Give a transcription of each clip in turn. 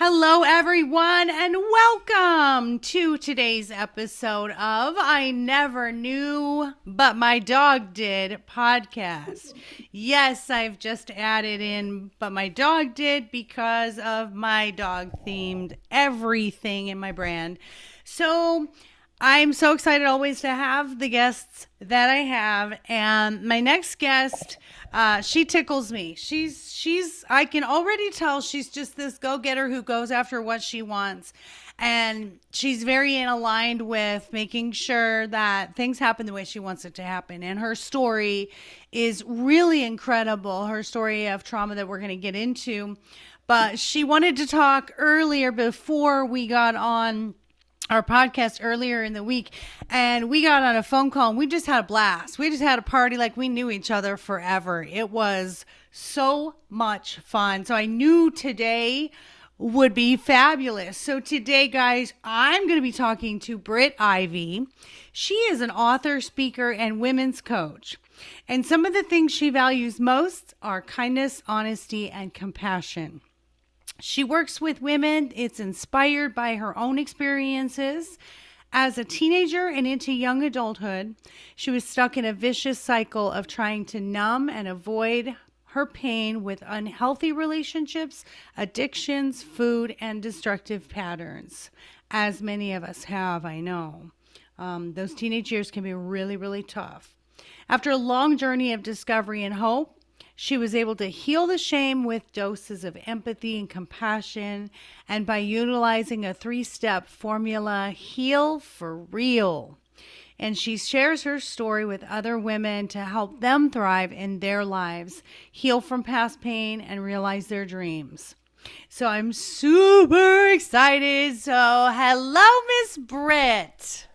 Hello, everyone, and welcome to today's episode of I Never Knew But My Dog Did podcast. Yes, I've just added in But My Dog Did because of my dog themed everything in my brand. So, I'm so excited always to have the guests that I have, and my next guest, she tickles me. I can already tell she's just this go-getter who goes after what she wants, and she's very aligned with making sure that things happen the way she wants it to happen. And her story is really incredible. Her story of trauma that we're going to get into, but she wanted to talk earlier before we got on our podcast earlier in the week, and we got on a phone call and we just had a blast. We just had a party like we knew each other forever. It was so much fun. So I knew today would be fabulous. So today, guys, I'm going to be talking to Britt Ivy. She is an author, speaker, and women's coach. And some of the things she values most are kindness, honesty, and compassion. She works with women. It's inspired by her own experiences. As a teenager and into young adulthood, she was stuck in a vicious cycle of trying to numb and avoid her pain with unhealthy relationships, addictions, food, and destructive patterns, as many of us have, I know. Those teenage years can be really, really tough. After a long journey of discovery and hope, she was able to heal the shame with doses of empathy and compassion, and by utilizing a 3-step formula, heal for real. And she shares her story with other women to help them thrive in their lives, heal from past pain, and realize their dreams. So I'm super excited. So hello, Miss Britt.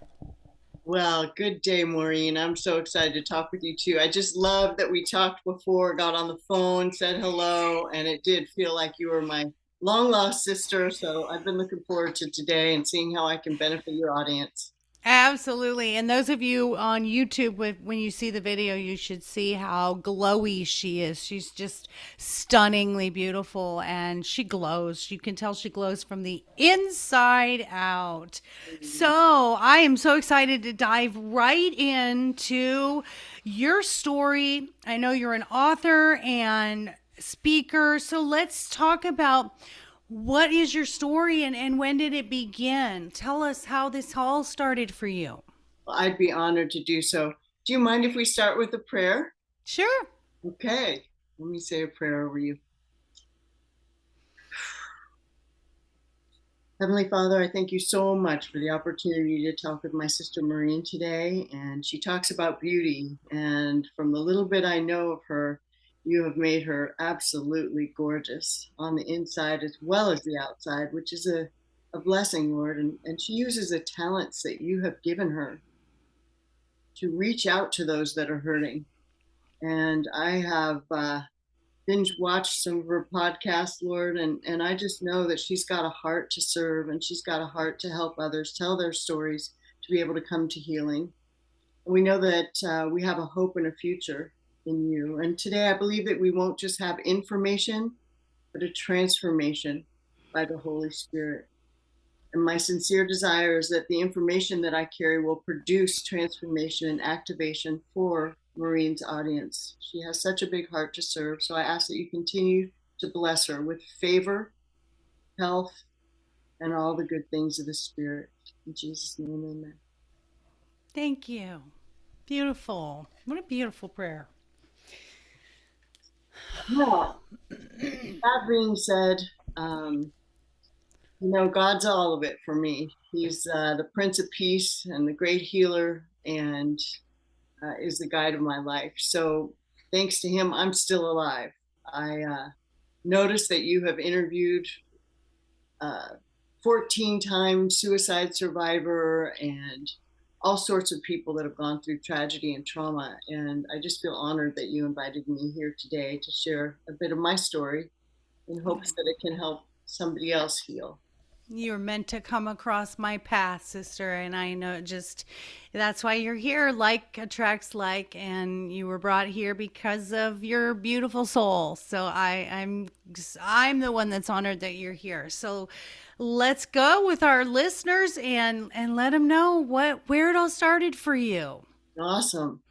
Well, good day, Maureen. I'm so excited to talk with you too. I just love that we talked before, got on the phone, said hello, and it did feel like you were my long lost sister. So I've been looking forward to today and seeing how I can benefit your audience. Absolutely. And those of you on YouTube, when you see the video, you should see how glowy she is. She's just stunningly beautiful and she glows. You can tell she glows from the inside out. So I am so excited to dive right into your story. I know you're an author and speaker. So let's talk about what is your story and when did it begin? Tell us how this all started for you. Well, I'd be honored to do so. Do you mind if we start with a prayer? Sure. Okay, let me say a prayer over you. Heavenly Father, I thank you so much for the opportunity to talk with my sister Maureen today. And she talks about beauty. And from the little bit I know of her, you have made her absolutely gorgeous on the inside as well as the outside, which is a blessing, Lord. And she uses the talents that you have given her to reach out to those that are hurting. And I have binge watched some of her podcasts, Lord, and I just know that she's got a heart to serve and she's got a heart to help others tell their stories to be able to come to healing. And we know that we have a hope and a future in you. And today I believe that we won't just have information, but a transformation by the Holy Spirit. And my sincere desire is that the information that I carry will produce transformation and activation for Maureen's audience. She has such a big heart to serve. So I ask that you continue to bless her with favor, health, and all the good things of the Spirit. In Jesus' name, amen. Thank you. Beautiful. What a beautiful prayer. Well, that being said, um, God's all of it for me. He's the Prince of Peace and the great healer, and is the guide of my life. So thanks to him, I'm still alive. I noticed that you have interviewed uh, 14-time suicide survivor and all sorts of people that have gone through tragedy and trauma. And I just feel honored that you invited me here today to share a bit of my story in hopes that it can help somebody else heal. You're meant to come across my path, sister, and I know just that's why you're here. Like attracts like, and you were brought here because of your beautiful soul. So I'm the one that's honored that you're here. So let's go with our listeners and let them know where it all started for you. Awesome.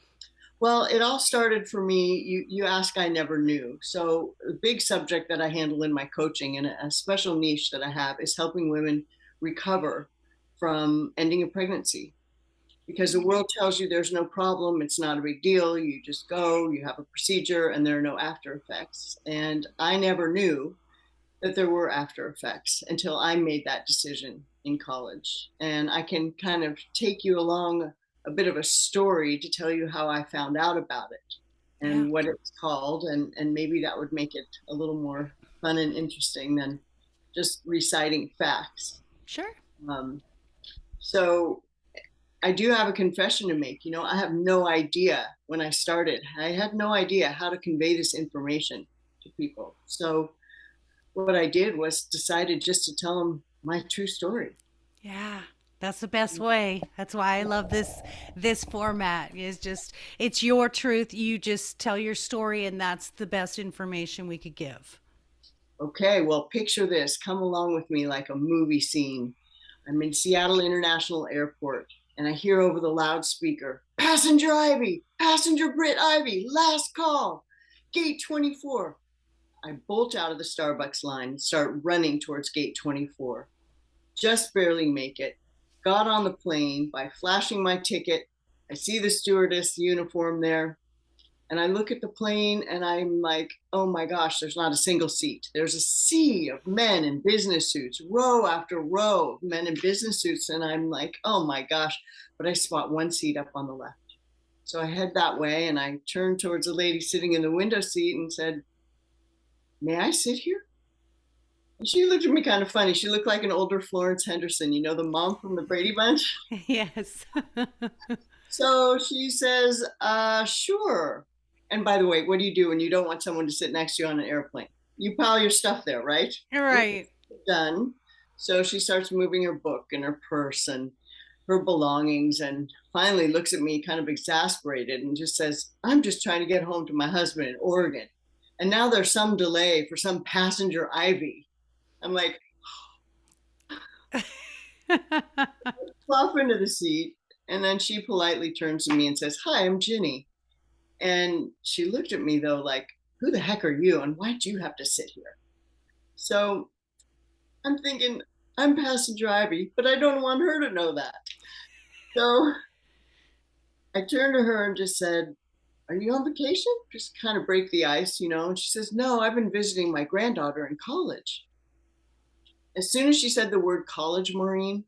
Well, it all started for me. You ask, I never knew. So, a big subject that I handle in my coaching and a special niche that I have is helping women recover from ending a pregnancy. Because the world tells you there's no problem, it's not a big deal. You just go, you have a procedure, and there are no after effects. And I never knew that there were after effects until I made that decision in college. And I can kind of take you along a bit of a story to tell you how I found out about it Yeah, and what it's called. And maybe that would make it a little more fun and interesting than just reciting facts. sure. Um, so I do have a confession to make. I have no idea when I started. I had no idea how to convey this information to people. So what I did was decided just to tell them my true story. Yeah. That's the best way. That's why I love this format. Is just it's your truth. You just tell your story and that's the best information we could give. Okay, well, picture this. Come along with me like a movie scene. I'm in Seattle International Airport and I hear over the loudspeaker, Passenger Ivy, Passenger Britt Ivy, last call, gate 24. I bolt out of the Starbucks line and start running towards gate 24. Just barely make it. Got on the plane by flashing my ticket. I see the stewardess uniform there. And I look at the plane and I'm like, oh my gosh, there's not a single seat. There's a sea of men in business suits, row after row of men in business suits. And I'm like, oh my gosh. But I spot one seat up on the left. So I head that way and I turned towards a lady sitting in the window seat and said, may I sit here? And she looked at me kind of funny. She looked like an older Florence Henderson, the mom from the Brady Bunch. Yes. So she says, sure. And by the way, what do you do when you don't want someone to sit next to you on an airplane? You pile your stuff there, right? We're Right. done. So she starts moving her book and her purse and her belongings and finally looks at me kind of exasperated and just says, I'm just trying to get home to my husband in Oregon. And now there's some delay for some passenger Ivy. I'm like, flop into the seat. And then she politely turns to me and says, hi, I'm Ginny. And she looked at me though, like, who the heck are you? And why'd you have to sit here? So I'm thinking, I'm passenger Ivy, but I don't want her to know that. So I turned to her and just said, are you on vacation? Just kind of break the ice. And she says, no, I've been visiting my granddaughter in college. As soon as she said the word college, Maureen,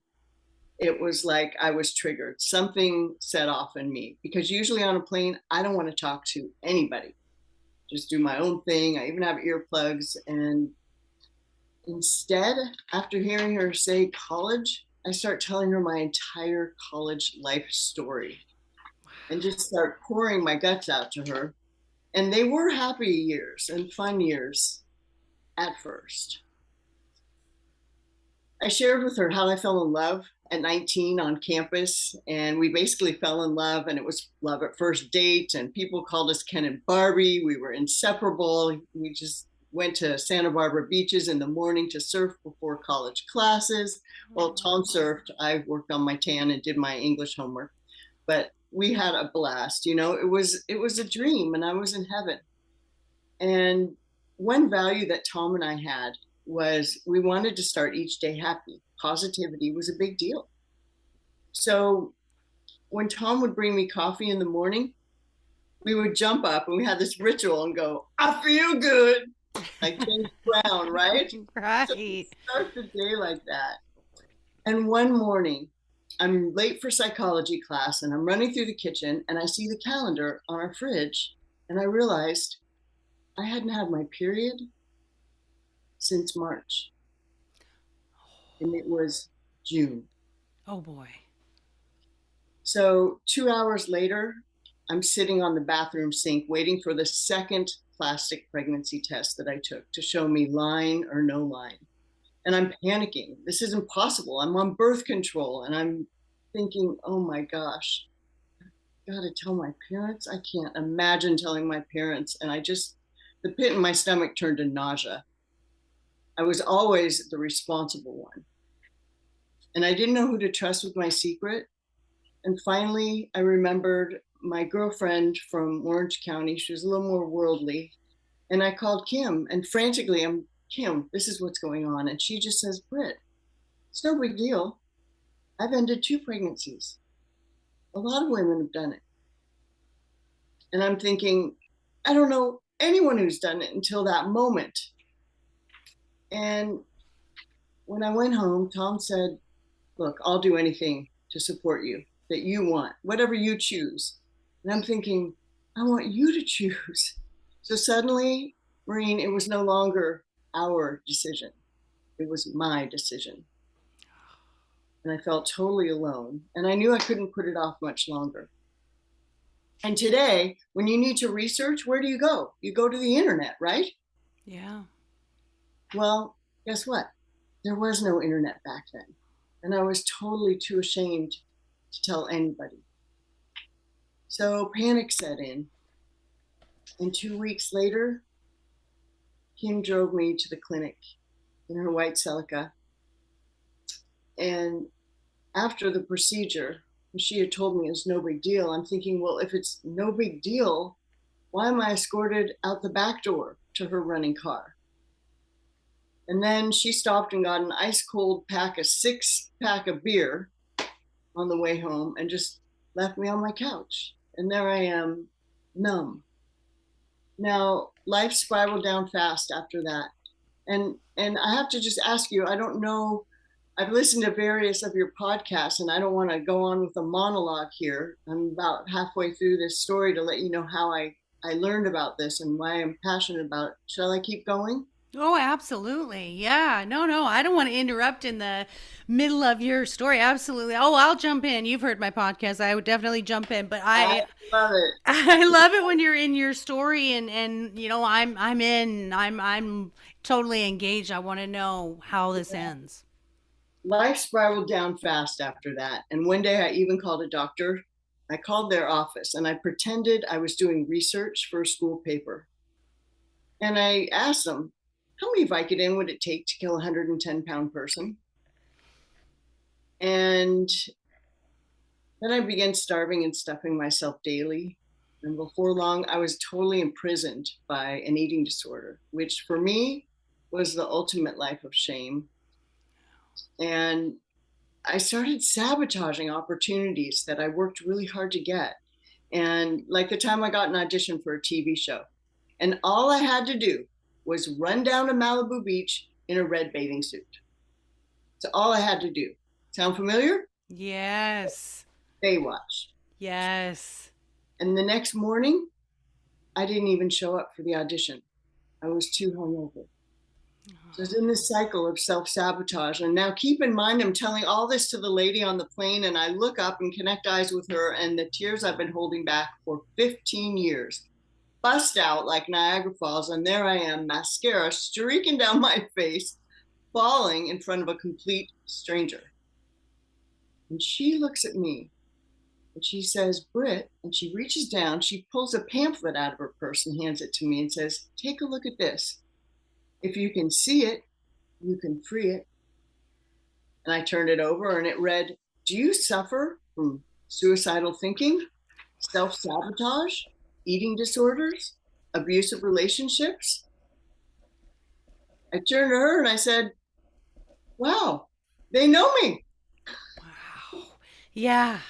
it was like I was triggered. Something set off in me because usually on a plane, I don't want to talk to anybody, just do my own thing. I even have earplugs. And instead, after hearing her say college, I start telling her my entire college life story and just start pouring my guts out to her. And they were happy years and fun years at first. I shared with her how I fell in love at 19 on campus, and we basically fell in love, and it was love at first date. And people called us Ken and Barbie. We were inseparable. We just went to Santa Barbara beaches in the morning to surf before college classes. Well, Tom surfed. I worked on my tan and did my English homework, but we had a blast. It was a dream, and I was in heaven. And one value that Tom and I had was we wanted to start each day happy. Positivity was a big deal. So when Tom would bring me coffee in the morning, we would jump up and we had this ritual and go, I feel good, like James Brown, right? So we Right. start the day like that. And one morning, I'm late for psychology class and I'm running through the kitchen and I see the calendar on our fridge and I realized I hadn't had my period since March and it was June. Oh boy. So 2 hours later, I'm sitting on the bathroom sink waiting for the second plastic pregnancy test that I took to show me line or no line. and I'm panicking. This is impossible. I'm on birth control, and I'm thinking, oh my gosh, I gotta tell my parents. I can't imagine telling my parents. And the pit in my stomach turned to nausea. I was always the responsible one. And I didn't know who to trust with my secret. And finally, I remembered my girlfriend from Orange County. She was a little more worldly. And I called Kim, and frantically, I'm Kim, this is what's going on. And she just says, Britt, it's no big deal. I've ended 2 pregnancies. A lot of women have done it. And I'm thinking, I don't know anyone who's done it until that moment. And when I went home, Tom said, look, I'll do anything to support you that you want, whatever you choose. And I'm thinking, I want you to choose. So suddenly, Maureen, it was no longer our decision. It was my decision. And I felt totally alone. And I knew I couldn't put it off much longer. And today, when you need to research, where do you go? You go to the internet, right? Yeah. Well, guess what? There was no internet back then. And I was totally too ashamed to tell anybody. So panic set in. And 2 weeks later, Kim drove me to the clinic in her white Celica. And after the procedure, she had told me it's no big deal. I'm thinking, well, if it's no big deal, why am I escorted out the back door to her running car? And then she stopped and got an ice cold pack, a 6-pack of beer on the way home, and just left me on my couch. And there I am, numb. Now, life spiraled down fast after that. And I have to just ask you, I don't know, I've listened to various of your podcasts, and I don't want to go on with a monologue here. I'm about halfway through this story to let you know how I learned about this and why I'm passionate about it. Shall I keep going? Oh, absolutely. Yeah. No, no, I don't want to interrupt in the middle of your story. Absolutely. Oh, I'll jump in. You've heard my podcast. I would definitely jump in, but I I love it. I love it when you're in your story and I'm in. I'm totally engaged. I want to know how this ends. Life spiraled down fast after that. And one day I even called a doctor. I called their office and I pretended I was doing research for a school paper. And I asked them, how many Vicodin would it take to kill a 110-pound person? And then I began starving and stuffing myself daily. And before long, I was totally imprisoned by an eating disorder, which for me was the ultimate life of shame. And I started sabotaging opportunities that I worked really hard to get. And like the time I got an audition for a TV show, and all I had to do was run down to Malibu Beach in a red bathing suit. So all I had to do. Sound familiar? Yes. Baywatch. Yes. And the next morning, I didn't even show up for the audition. I was too hungover. So it's in this cycle of self sabotage. And now keep in mind, I'm telling all this to the lady on the plane, and I look up and connect eyes with her, and the tears I've been holding back for 15 years bust out like Niagara Falls. And there I am, mascara streaking down my face, falling in front of a complete stranger. And she looks at me and she says, Britt, and she reaches down, she pulls a pamphlet out of her purse and hands it to me and says, take a look at this. If you can see it, you can free it. And I turned it over and it read, do you suffer from suicidal thinking, self sabotage, eating disorders, abusive relationships? I turned to her and I said, wow, they know me. Wow. Yeah. And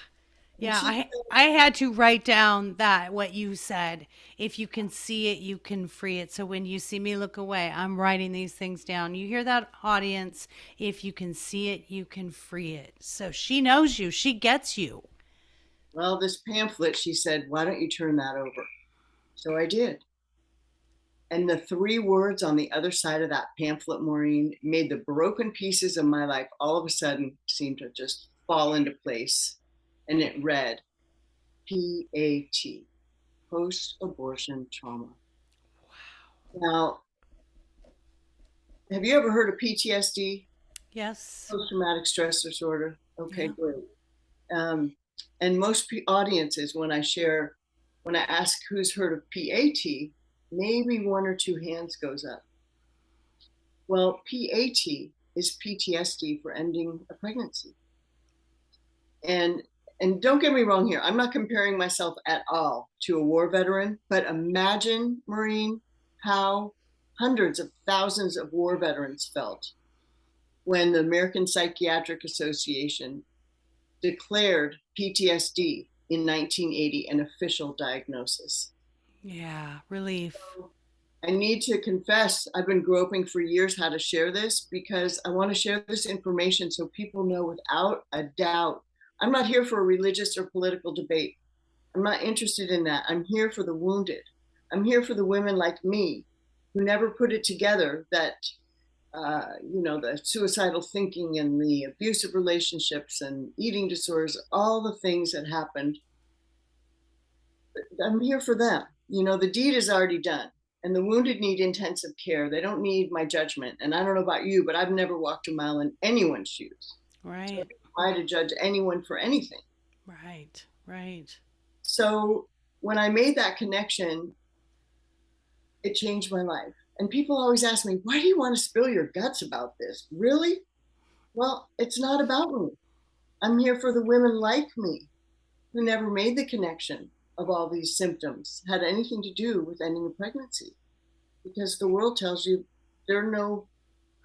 Yeah, she I had to write down that what you said. If you can see it, you can free it. So when you see me look away, I'm writing these things down. You hear that, audience? If you can see it, you can free it. So she knows you. She gets you. well, this pamphlet, she said, why don't you turn that over? So I did. And the 3 words on the other side of that pamphlet, Maureen, made the broken pieces of my life all of a sudden seem to just fall into place. And it read PAT, post abortion trauma. Now, Have you ever heard of PTSD, Yes. post-traumatic stress disorder? Okay, Yeah. great. Um, and most audiences, when I ask who's heard of PAT, maybe one or two hands goes up. Well, PAT is PTSD for ending a pregnancy. And and don't get me wrong here, I'm not comparing myself at all to a war veteran, but imagine, Maureen, how hundreds of thousands of war veterans felt when the American Psychiatric Association declared PTSD in 1980 an official diagnosis. Yeah. Relief. I need to confess, I've been groping for years how to share this because I want to share this information so people know without a doubt. I'm not here for a religious or political debate. I'm not interested in that. I'm here for the wounded. I'm here for the women like me who never put it together that, the suicidal thinking and the abusive relationships and eating disorders, all the things that happened. I'm here for them. The deed is already done, and the wounded need intensive care. They don't need my judgment. And I don't know about you, but I've never walked a mile in anyone's shoes. So Right. I try to judge anyone for anything. Right. Right. So when I made that connection, it changed my life. And people always ask me, why do you want to spill your guts about this? Really? Well, it's not about me. I'm here for the women like me who never made the connection of all these symptoms had anything to do with ending a pregnancy. Because the world tells you there are no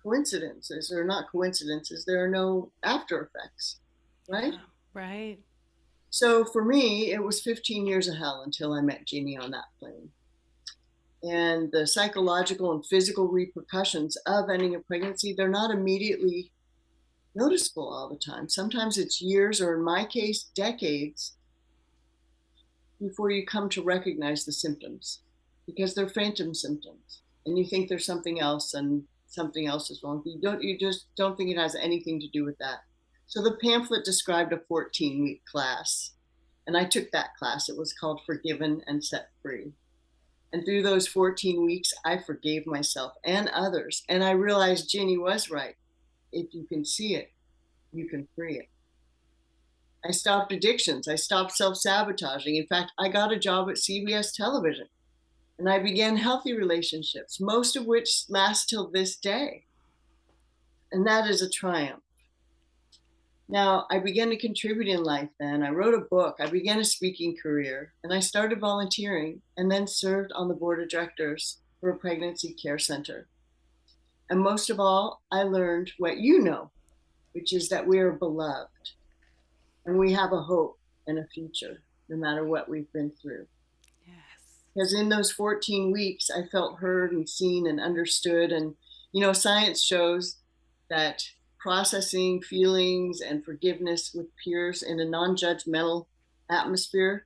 coincidences, or not coincidences, there are no after effects, right? Yeah. Right. So for me, it was 15 years of hell until I met Jeannie on that plane. And the psychological and physical repercussions of ending a pregnancy, they're not immediately noticeable all the time. Sometimes it's years, or in my case, decades, before you come to recognize the symptoms because they're phantom symptoms and you think there's something else and something else is wrong. You just don't think it has anything to do with that. So the pamphlet described a 14-week class, and I took that class. It was called Forgiven and Set Free. And through those 14 weeks, I forgave myself and others. And I realized Ginny was right. If you can see it, you can free it. I stopped addictions. I stopped self sabotaging. In fact, I got a job at CBS television and I began healthy relationships, most of which last till this day. And that is a triumph. Now, I began to contribute in life then. I wrote a book, I began a speaking career, and I started volunteering and then served on the board of directors for a pregnancy care center. And most of all, I learned what you know, which is that we are beloved and we have a hope and a future no matter what we've been through. Yes. Because in those 14 weeks, I felt heard and seen and understood. And, science shows that processing feelings and forgiveness with peers in a non judgmental atmosphere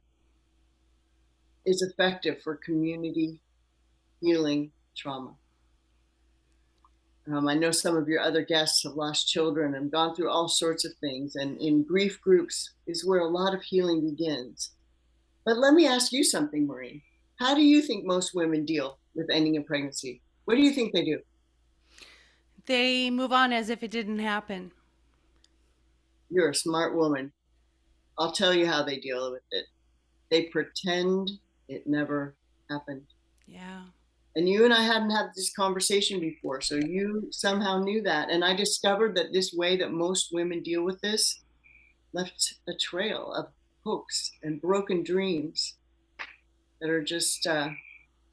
is effective for community healing trauma. I know some of your other guests have lost children and gone through all sorts of things. And in grief groups is where a lot of healing begins. But let me ask you something, Maureen. How do you think most women deal with ending a pregnancy? What do you think they do? They move on as if it didn't happen. You're a smart woman. I'll tell you how they deal with it. They pretend it never happened. Yeah. And you and I hadn't had this conversation before, so you somehow knew that. And I discovered that this way that most women deal with this left a trail of hopes and broken dreams that are just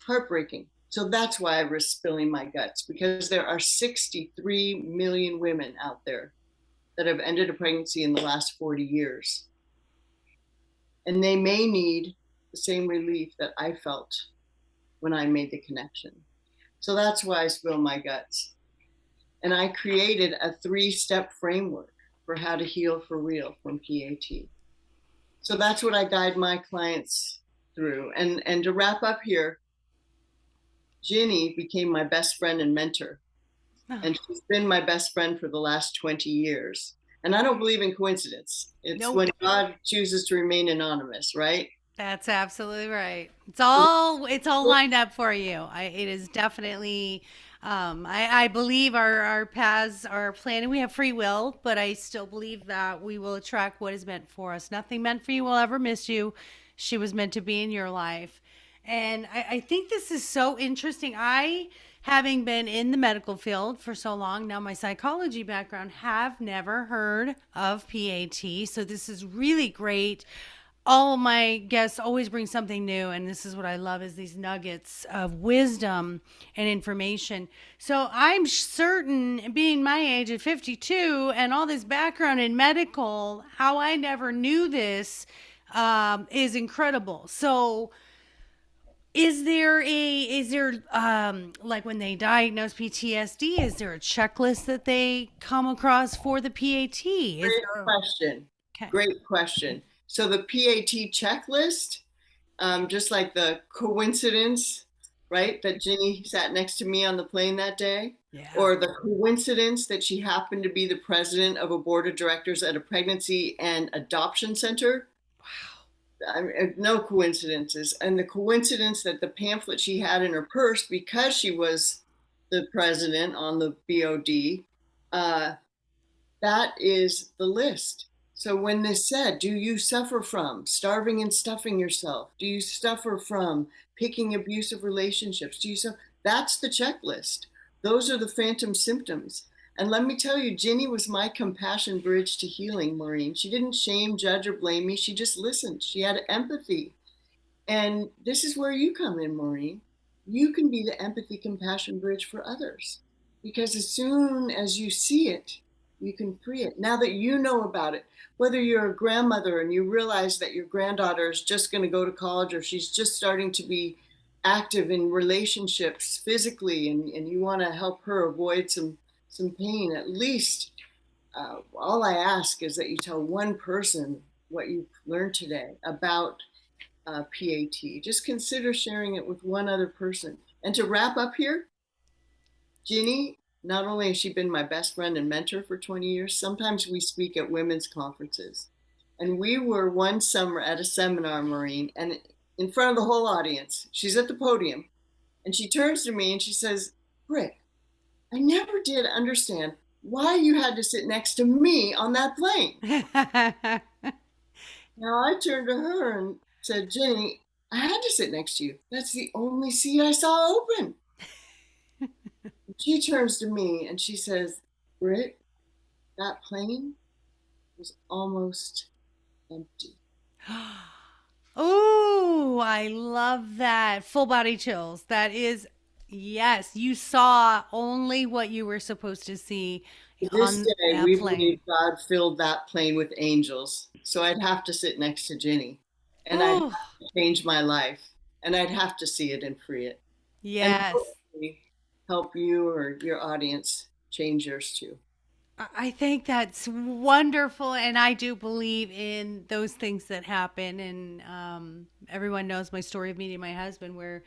heartbreaking. So that's why I risk spilling my guts, because there are 63 million women out there that have ended a pregnancy in the last 40 years. And they may need the same relief that I felt when I made the connection. So that's why I spill my guts. And I created a 3-step framework for how to heal for real from PAT. So that's what I guide my clients through. And to wrap up here, Ginny became my best friend and mentor. And Oh, she's been my best friend for the last 20 years. And I don't believe in coincidence. It's when nope. God chooses to remain anonymous, right? That's absolutely right. It's all lined up for you. It is definitely I believe our paths are planned. We have free will, but I still believe that we will attract what is meant for us. Nothing meant for you will ever miss you. She was meant to be in your life. And I think this is so interesting. Having been in the medical field for so long, now my psychology background, have never heard of PAT. So this is really great. All my guests always bring something new, and this is what I love, is these nuggets of wisdom and information. So I'm certain, being my age at 52 and all this background in medical, how I never knew this is incredible. So like when they diagnose PTSD, is there a checklist that they come across for the PAT? Is Great there? question. Okay. Great question. So the PAT checklist, just like the coincidence, right, that Ginny sat next to me on the plane that day, Yeah. or the coincidence that she happened to be the president of a board of directors at a pregnancy and adoption center. I mean, no coincidences. And the coincidence that the pamphlet she had in her purse, because she was the president on the BOD, uh, that is the list. So when this said, do you suffer from starving and stuffing yourself? Do you suffer from picking abusive relationships? Do you suffer? That's the checklist. Those are the phantom symptoms. And let me tell you, Ginny was my compassion bridge to healing, Maureen. She didn't shame, judge, or blame me. She just listened. She had empathy. And this is where you come in, Maureen. You can be the empathy compassion bridge for others because as soon as you see it, you can free it. Now that you know about it, whether you're a grandmother and you realize that your granddaughter is just going to go to college or she's just starting to be active in relationships physically and you want to help her avoid some pain, at least all I ask is that you tell one person what you've learned today about PAT. Just consider sharing it with one other person. And to wrap up here, Ginny, not only has she been my best friend and mentor for 20 years, sometimes we speak at women's conferences. And we were one summer at a seminar, Maureen, and in front of the whole audience, she's at the podium, and she turns to me and she says, Britt, I never did understand why you had to sit next to me on that plane. Now I turned to her and said, Jenny, I had to sit next to you. That's the only seat I saw open. She turns to me and she says, Britt, that plane was almost empty. Oh, I love that. Full body chills. That is, yes, you saw only what you were supposed to see To this on day, that we believe plane. God filled that plane with angels. So I'd have to sit next to Jenny and I'd have Oh, to change my life and I'd have to see it and free it. And yes. hopefully help you or your audience change yours too. I think that's wonderful, and I do believe in those things that happen. And everyone knows my story of meeting my husband, where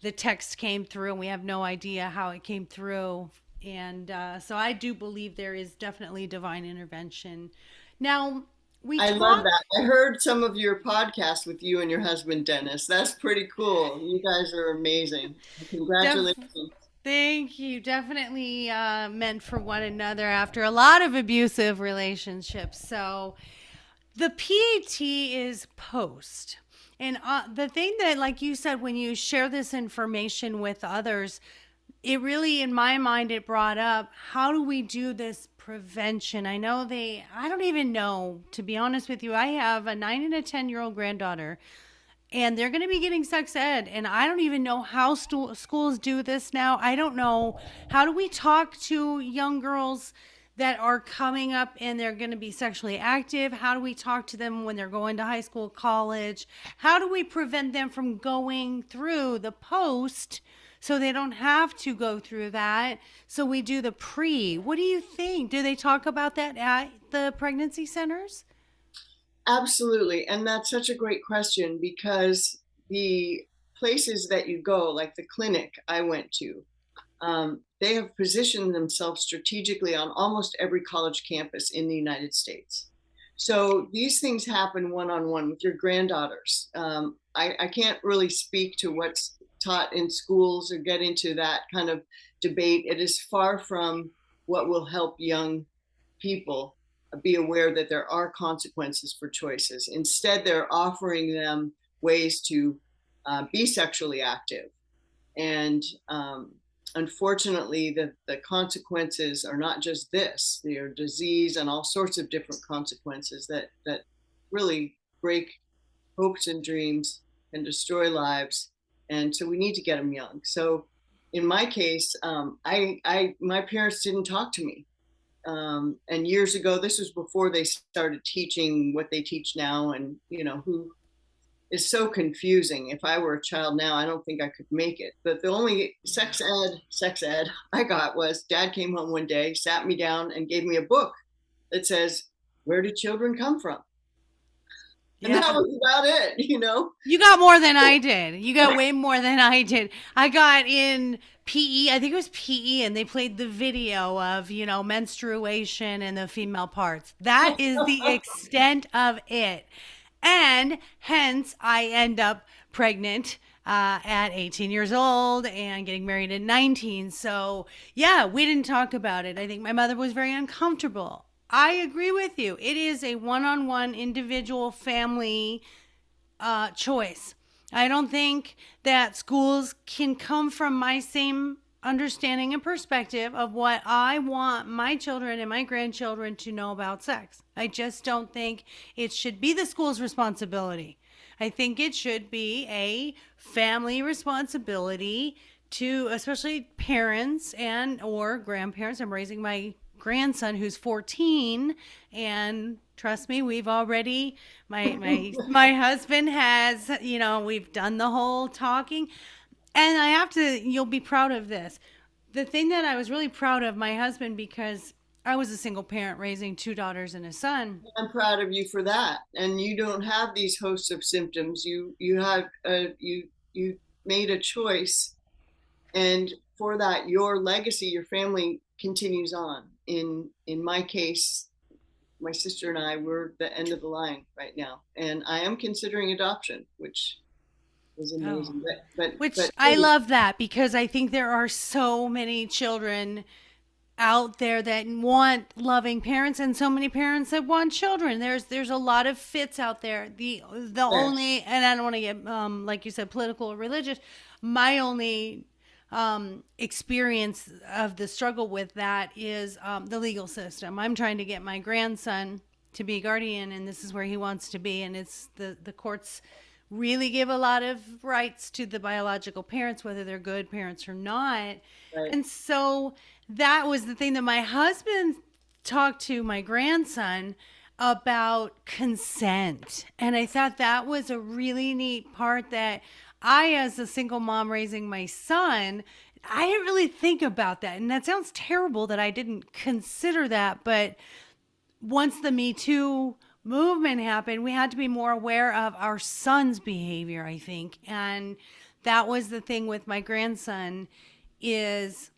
the text came through, and we have no idea how it came through. And so I do believe there is definitely divine intervention. Now, we I love talk. that. I heard some of your podcast with you and your husband, Dennis. That's pretty cool. You guys are amazing. Def- Congratulations. Thank you. Definitely meant for one another after a lot of abusive relationships. So the PAT is post. And the thing that, like you said, when you share this information with others, it really, in my mind, it brought up, how do we do this prevention? I don't even know, to be honest with you. I have a 9 and a 10-year-old granddaughter, and they're going to be getting sex ed, and I don't even know how schools do this now. I don't know, how do we talk to young girls that are coming up and they're going to be sexually active? How do we talk to them when they're going to high school, college? How do we prevent them from going through the post so they don't have to go through that? So we do the pre. What do you think? Do they talk about that at the pregnancy centers? Absolutely. And that's such a great question because the places that you go, like the clinic I went to, they have positioned themselves strategically on almost every college campus in the United States. So these things happen one on one with your granddaughters. I can't really speak to what's taught in schools or get into that kind of debate. It is far from what will help young people be aware that there are consequences for choices. Instead, they're offering them ways to be sexually active. And unfortunately, the consequences are not just this, they are disease and all sorts of different consequences that really break hopes and dreams and destroy lives. And so we need to get them young. So in my case, my parents didn't talk to me. And years ago, this was before they started teaching what they teach now, and who is so confusing. If I were a child now, I don't think I could make it. But the only sex ed I got was dad came home one day, sat me down, and gave me a book that says, "Where do children come from?" And that Yeah. was about it. You got more than I did. You got way more than I did. I got in PE, I think it was PE, and they played the video of, menstruation and the female parts. That is the extent of it. And hence, I end up pregnant at 18 years old and getting married at 19. So, yeah, we didn't talk about it. I think my mother was very uncomfortable. I agree with you. It is a one on one individual family choice. I don't think that schools can come from my same understanding and perspective of what I want my children and my grandchildren to know about sex. I just don't think it should be the school's responsibility. I think it should be a family responsibility to, especially parents and or grandparents. I'm raising my grandson who's 14, and trust me, we've already my husband has, we've done the whole talking. And I have to, you'll be proud of this. The thing that I was really proud of my husband, because I was a single parent raising two daughters and a son. I'm proud of you for that. And you don't have these hosts of symptoms. You have you made a choice, and for that, your legacy, your family continues on. In my case, my sister and I, we're the end of the line right now, and I am considering adoption, which is Oh. amazing. But Which I love that, because I think there are so many children out there that want loving parents, and so many parents that want children. There's a lot of fits out there. The yes, only, and I don't want to get like you said, political or religious. My only experience of the struggle with that is the legal system. I'm trying to get my grandson to be guardian, and this is where he wants to be, and it's the courts really give a lot of rights to the biological parents, whether they're good parents or not. right. And so that was the thing that my husband talked to my grandson about consent. And I thought that was a really neat part that I, as a single mom raising my son, I didn't really think about that. And that sounds terrible that I didn't consider that. But once the Me Too movement happened, we had to be more aware of our son's behavior, I think. And that was the thing with my grandson is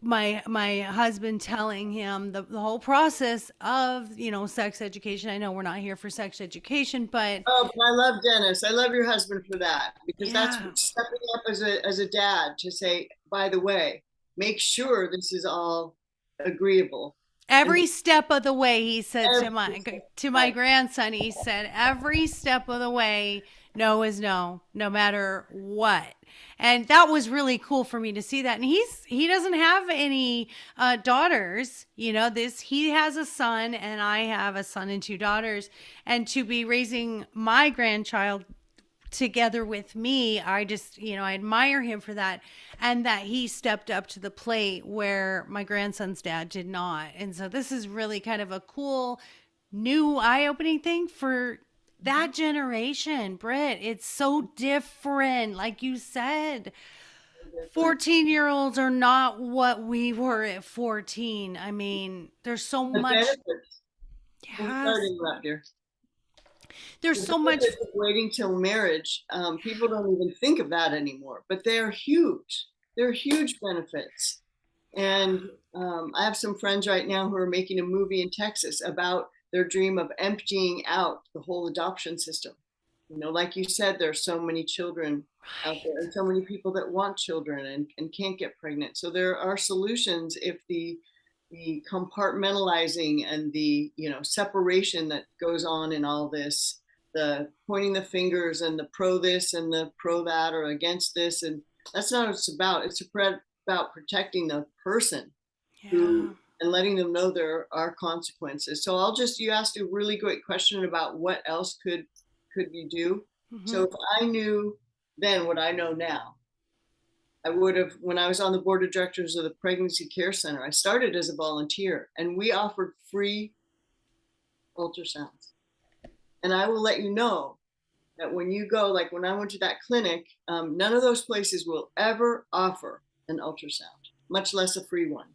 my husband telling him the whole process of, sex education. I know we're not here for sex education, but Oh, but I love Dennis. I love your husband for that, because that's yeah, stepping up as a dad to say, by the way, make sure this is all agreeable. And every step of the way, he said to every, my right, grandson, he said, every step of the way, no is no, no matter what. And that was really cool for me to see that. And he doesn't have any daughters. This, he has a son, and I have a son and two daughters. And to be raising my grandchild together with me, I just, I admire him for that, and that he stepped up to the plate where my grandson's dad did not. And so this is really kind of a cool new eye-opening thing for that generation. Britt, it's so different, like you said. different. 14-year-olds are not what we were at 14. I mean, there's so The much. benefits, I'm sorry to Yes, interrupt you. there's The so much. benefits of waiting till marriage, people don't even think of that anymore, but they're huge. They're huge benefits. And I have some friends right now who are making a movie in Texas about their dream of emptying out the whole adoption system. like you said, there's so many children out there and so many people that want children and can't get pregnant. So there are solutions if the compartmentalizing and the separation that goes on in all this, the pointing the fingers and the pro this and the pro that or against this, and that's not what it's about. It's about protecting the person who Yeah. and letting them know there are consequences. So you asked a really great question about what else could you do. Hmm. So if I knew then what I know now, I would have, when I was on the board of directors of the Pregnancy Care Center, I started as a volunteer and we offered free ultrasounds. And I will let you know that when you go, like when I went to that clinic, none of those places will ever offer an ultrasound, much less a free one.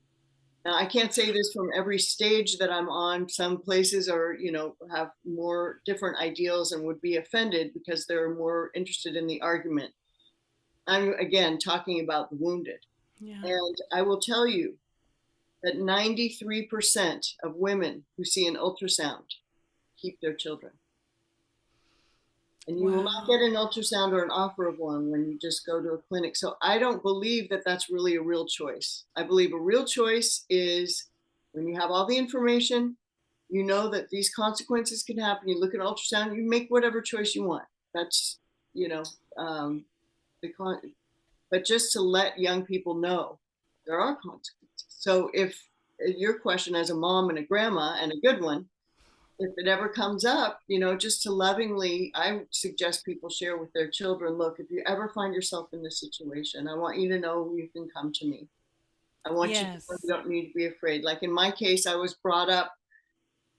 Now, I can't say this from every stage that I'm on. Some places are, have more different ideals and would be offended because they're more interested in the argument. I'm again talking about the wounded. Yeah. And I will tell you that 93% of women who see an ultrasound keep their children. And you will not Wow. get an ultrasound or an offer of one when you just go to a clinic. So I don't believe that that's really a real choice. I believe a real choice is when you have all the information, you know that these consequences can happen. You look at ultrasound, you make whatever choice you want. That's, you know, um, the con. But just to let young people know there are consequences. So if your question as a mom and a grandma and a good one, if it ever comes up, just to lovingly, I suggest people share with their children, look, if you ever find yourself in this situation, I want you to know you can come to me. I want you to know you Yes. don't need to be afraid. Like in my case, I was brought up,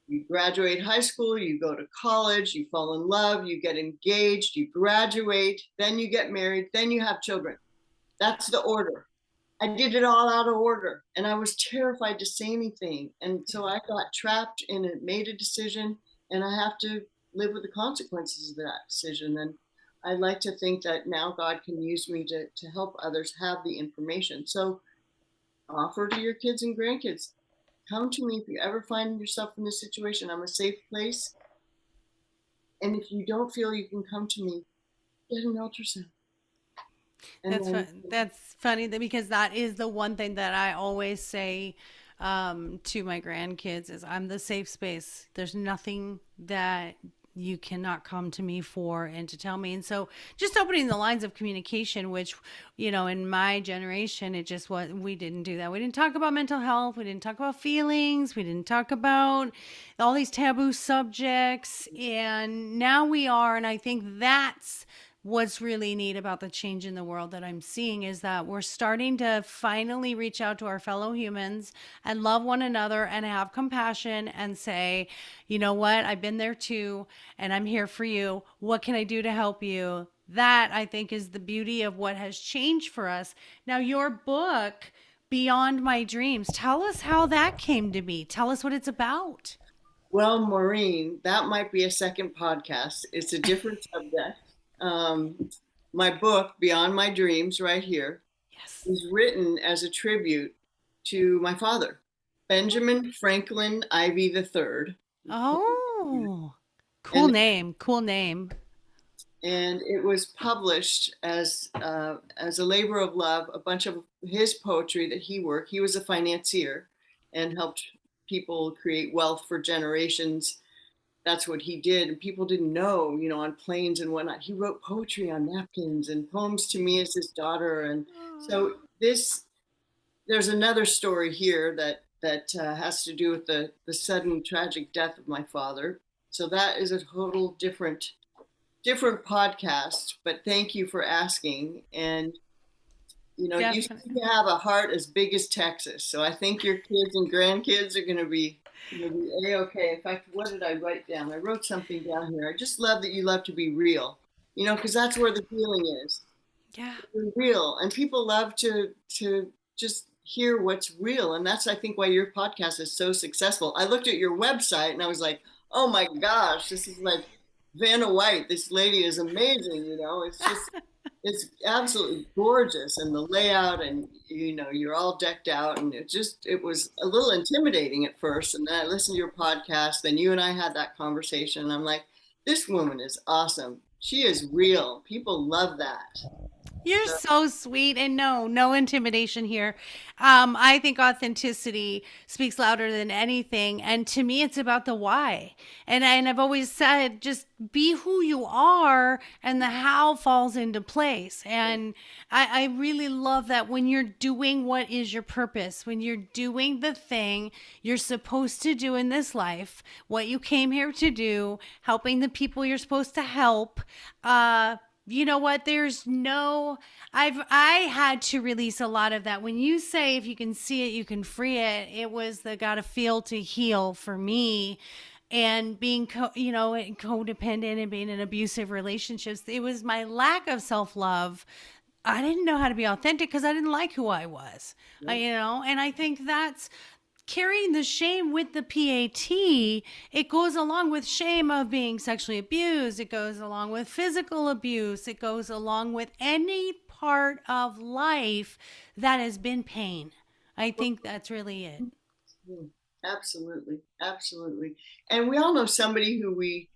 you graduate high school, you go to college, you fall in love, you get engaged, you graduate, then you get married, then you have children. That's the order. I did it all out of order and I was terrified to say anything. And so I got trapped in it, made a decision, and I have to live with the consequences of that decision. And I like to think that now God can use me to help others have the information. So offer to your kids and grandkids, come to me if you ever find yourself in this situation. I'm a safe place. And if you don't feel you can come to me, get an ultrasound. And That's then that's funny because that is the one thing that I always say to my grandkids is I'm the safe space. There's nothing that you cannot come to me for and to tell me. And so just opening the lines of communication, which, in my generation, it just was, we didn't do that. We didn't talk about mental health. We didn't talk about feelings. We didn't talk about all these taboo subjects. And now we are. And I think that's what's really neat about the change in the world that I'm seeing is that we're starting to finally reach out to our fellow humans and love one another and have compassion and say, you know what, I've been there too, and I'm here for you. What can I do to help you? That I think is the beauty of what has changed for us. Now, your book, Beyond My Dreams, tell us how that came to be. Tell us what it's about. well, Maureen, that might be a second podcast. It's a different subject. Um, my book, Beyond My Dreams, right here, Yes. is written as a tribute to my father, Benjamin Franklin Ivy III. Oh, cool And name. Cool name. and it was published as a labor of love. A bunch of his poetry that he worked. He was a financier and helped people create wealth for generations. That's what he did. And people didn't know, on planes and whatnot. He wrote poetry on napkins and poems to me as his daughter. And so there's another story here that has to do with the sudden tragic death of my father. So that is a total different podcast. But thank you for asking. And you seem Definitely. to have a heart as big as Texas. So I think your kids and grandkids are going to be a-okay. In fact, what did I write down? I wrote something down here. I just love that you love to be real, because that's where the healing is. Yeah. Be real. And people love to just hear what's real. And that's, I think, why your podcast is so successful. I looked at your website and I was like, oh my gosh, this is like Vanna White. This lady is amazing. It's absolutely gorgeous, and the layout, and you're all decked out, and it was a little intimidating at first. And then I listened to your podcast, then you and I had that conversation, and I'm like, this woman is awesome. She is real. People love that. You're So so sweet, and no intimidation here. I think authenticity speaks louder than anything, and to me, it's about the why. And I've always said, just be who you are, and the how falls into place. And I really love that when you're doing what is your purpose, when you're doing the thing you're supposed to do in this life, what you came here to do, helping the people you're supposed to help. You know what, there's no, I had to release a lot of that. When you say if you can see it you can free it, it was the gotta feel to heal for me. And being codependent and being in abusive relationships, it was my lack of self-love. I didn't know how to be authentic because I didn't like who I was. yep. And I think that's carrying the shame with the PAT. It goes along with shame of being sexually abused. It goes along with physical abuse. It goes along with any part of life that has been pain. I think that's really it. Mm, absolutely, absolutely. And we all know somebody who we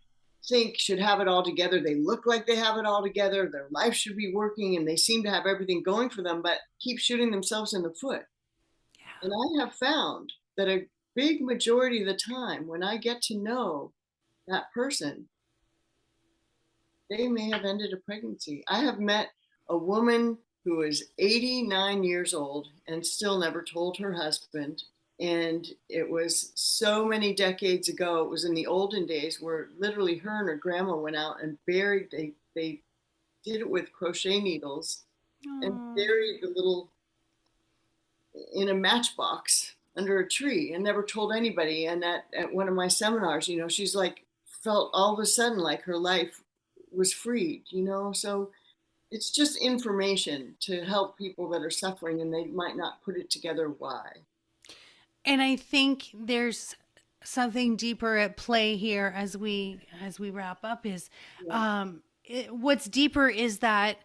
think should have it all together. They look like they have it all together. Their life should be working and they seem to have everything going for them, but keep shooting themselves in the foot. And I have found that a big majority of the time, when I get to know that person, they may have ended a pregnancy. I have met a woman who is 89 years old and still never told her husband. And it was so many decades ago. It was in the olden days where literally her and her grandma went out and buried, they did it with crochet needles and Oh. buried the little in a matchbox under a tree and never told anybody. And at one of my seminars, she's like, felt all of a sudden like her life was freed. So it's just information to help people that are suffering and they might not put it together why. And I think there's something deeper at play here as we wrap up is Yeah. what's deeper is that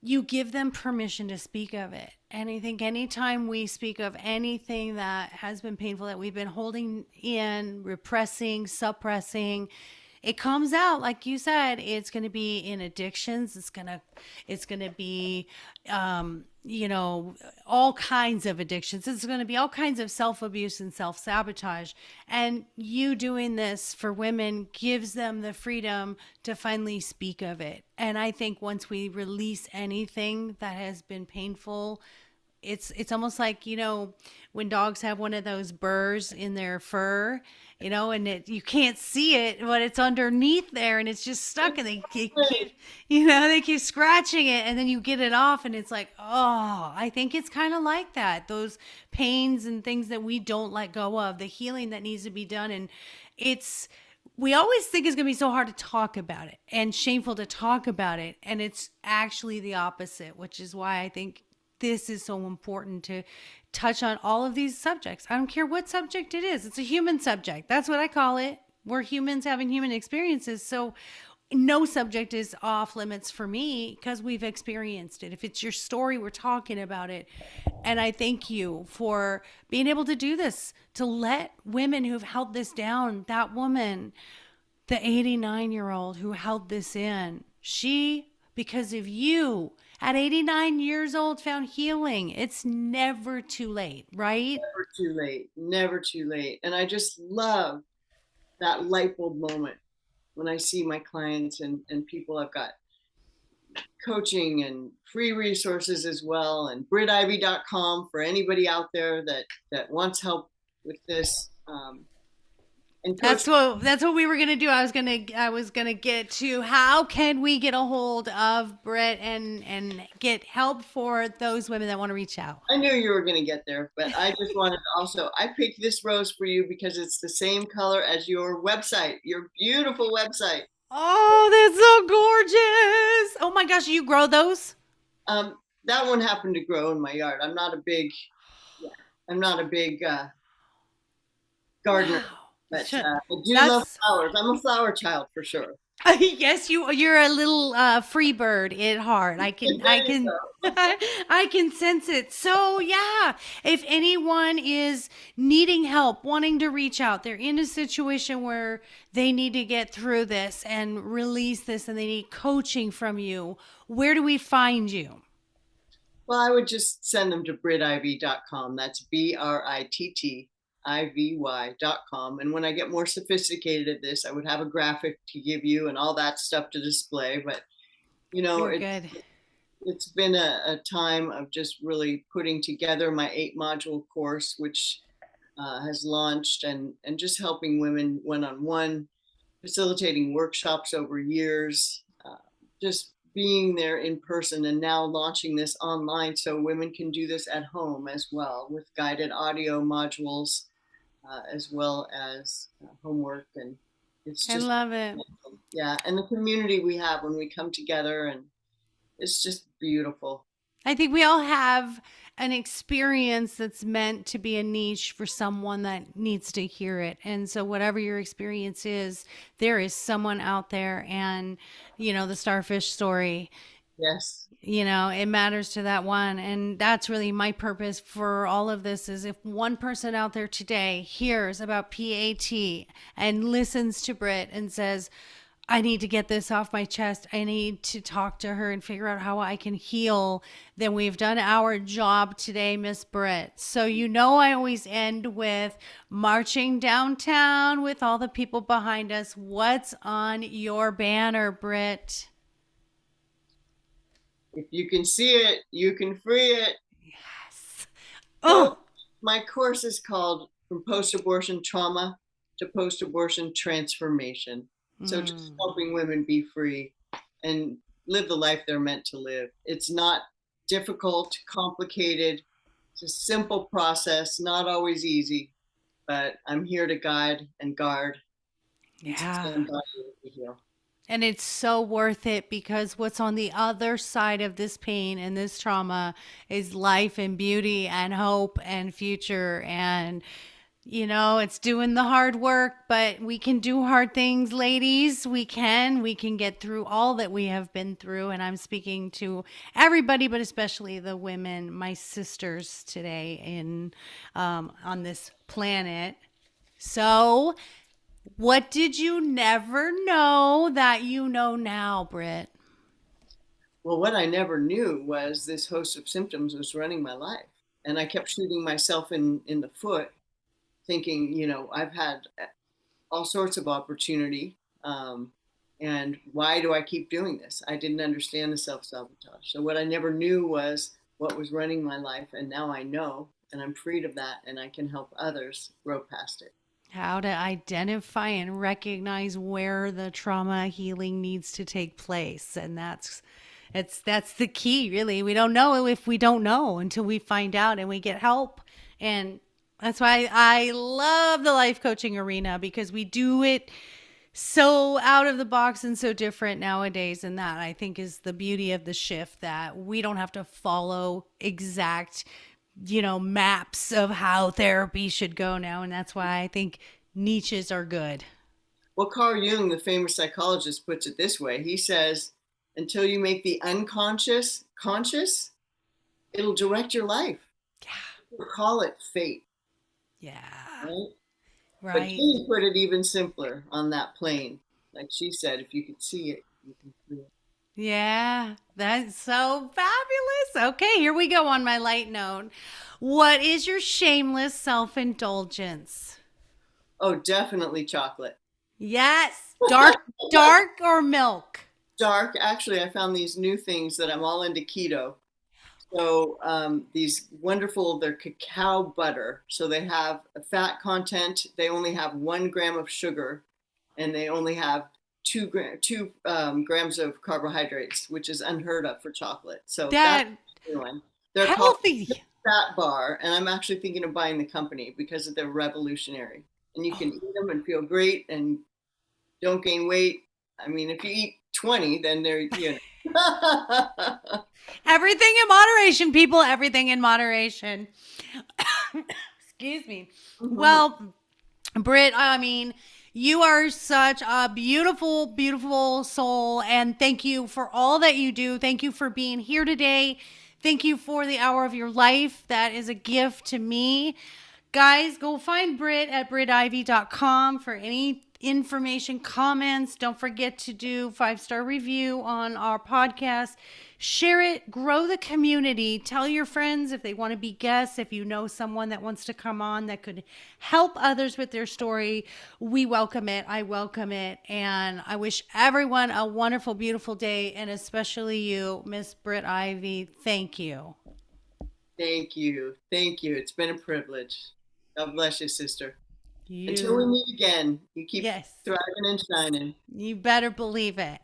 you give them permission to speak of it. And I think anytime we speak of anything that has been painful, that we've been holding in, repressing, suppressing, it comes out. Like you said, it's going to be in addictions. It's going to be all kinds of addictions. It's going to be all kinds of self-abuse and self-sabotage. And you doing this for women gives them the freedom to finally speak of it. And I think once we release anything that has been painful, it's almost like, when dogs have one of those burrs in their fur, and you can't see it, but it's underneath there and it's just stuck, and they keep scratching it, and then you get it off and it's like, oh, I think it's kind of like that, those pains and things that we don't let go of, the healing that needs to be done. And it's, we always think it's going to be so hard to talk about it and shameful to talk about it, and it's actually the opposite, which is why I think this is so important to touch on all of these subjects. I don't care what subject it is. It's a human subject. That's what I call it. We're humans having human experiences. So no subject is off limits for me because we've experienced it. If it's your story, we're talking about it. And I thank you for being able to do this, to let women who've held this down, that woman, the 89-year-old who held this in, she, because of you, at 89 years old, found healing. It's never too late, right? Never too late. Never too late. And I just love that light bulb moment when I see my clients and people. I've got coaching and free resources as well, and brittivy.com for anybody out there that wants help with this. And coach, That's what we were gonna do. I was gonna get to how can we get a hold of Britt and get help for those women that want to reach out. I knew you were going to get there, but I just wanted to also, I picked this rose for you because it's the same color as your website, your beautiful website. Oh, that's so gorgeous! Oh my gosh, you grow those? Um, that one happened to grow in my yard. Yeah, I'm not a big gardener, Wow. but I do love That's flowers. I'm a flower child for sure. Yes, you're a little free bird at heart. I There you can go. I can sense it. So yeah, if anyone is needing help, wanting to reach out, they're in a situation where they need to get through this and release this and they need coaching from you, where do we find you? Well, I would just send them to brittivy.com. That's BRITTIVY.com. And when I get more sophisticated at this, I would have a graphic to give you and all that stuff to display. But you know, You're it's good. it's been a time of just really putting together my 8 module course, which has launched, and just helping women one on one, facilitating workshops over years, just being there in person, and now launching this online so women can do this at home as well with guided audio modules, as well as homework. And it's I just, love it. yeah, and the community we have when we come together, and it's just beautiful. I think we all have an experience that's meant to be a niche for someone that needs to hear it. And so, whatever your experience is, there is someone out there. And, the starfish story, Yes. it matters to that one. And that's really my purpose for all of this is if one person out there today hears about PAT and listens to Britt and says, I need to get this off my chest. I need to talk to her and figure out how I can heal. Then we've done our job today, Miss Britt. So, I always end with marching downtown with all the people behind us. What's on your banner, Britt? If you can see it, you can free it. Yes. So Oh, my course is called From Post-Abortion Trauma to Post-Abortion Transformation. So just mm. helping women be free and live the life they're meant to live. It's not difficult, complicated. It's a simple process, not always easy, but I'm here to guide and guard and to Yeah. stand by you to heal. And it's so worth it because what's on the other side of this pain and this trauma is life and beauty and hope and future. And, it's doing the hard work, but we can do hard things, ladies. We can get through all that we have been through. And I'm speaking to everybody, but especially the women, my sisters today on this planet. So, what did you never know that you know now, Britt? Well, what I never knew was this host of symptoms was running my life. And I kept shooting myself in the foot, thinking, I've had all sorts of opportunity. And why do I keep doing this? I didn't understand the self sabotage. So, what I never knew was what was running my life. And now I know, and I'm freed of that, and I can help others grow past it. How to identify and recognize where the trauma healing needs to take place. And that's the key, really. We don't know if we don't know until we find out and we get help. And that's why I love the life coaching arena because we do it so out of the box and so different nowadays. And that I think is the beauty of the shift that we don't have to follow exact, maps of how therapy should go now. And that's why I think niches are good. Well, Carl Jung, the famous psychologist, puts it this way. He says, until you make the unconscious conscious, it'll direct your life. We'll call it fate, Yeah. right? But Right. Katie put it even simpler on that plane. Like she said, if you could see it, you can feel it. Yeah. That's so fabulous. Okay, here we go on my light note. What is your shameless self indulgence? Oh, definitely chocolate. Yes. Dark or milk? Dark. Actually, I found these new things that I'm all into keto. So these wonderful, they're cacao butter. So they have a fat content. They only have 1 gram of sugar, and they only have two grams of carbohydrates, which is unheard of for chocolate. So that's That a new one. They're called healthy. Fat Bar, and I'm actually thinking of buying the company because they're revolutionary. And you can eat them and feel great and don't gain weight. I mean, if you eat 20, then they're. Everything in moderation, people. Everything in moderation. Excuse me. Mhm. Well, Britt, I mean, You are such a beautiful, beautiful soul. And thank you for all that you do. Thank you for being here today. Thank you for the hour of your life. That is a gift to me. Guys, go find Britt at brittivy.com for any information, comments. Don't forget to do 5-star review on our podcast. Share it, grow the community. Tell your friends if they want to be guests, if you know someone that wants to come on that could help others with their story. We welcome it. I welcome it. And I wish everyone a wonderful, beautiful day, and especially you, Miss Britt Ivy. Thank you. Thank you. Thank you. It's been a privilege. God bless you, sister. Until we You, meet again, you keep yes, thriving and shining. you better believe it.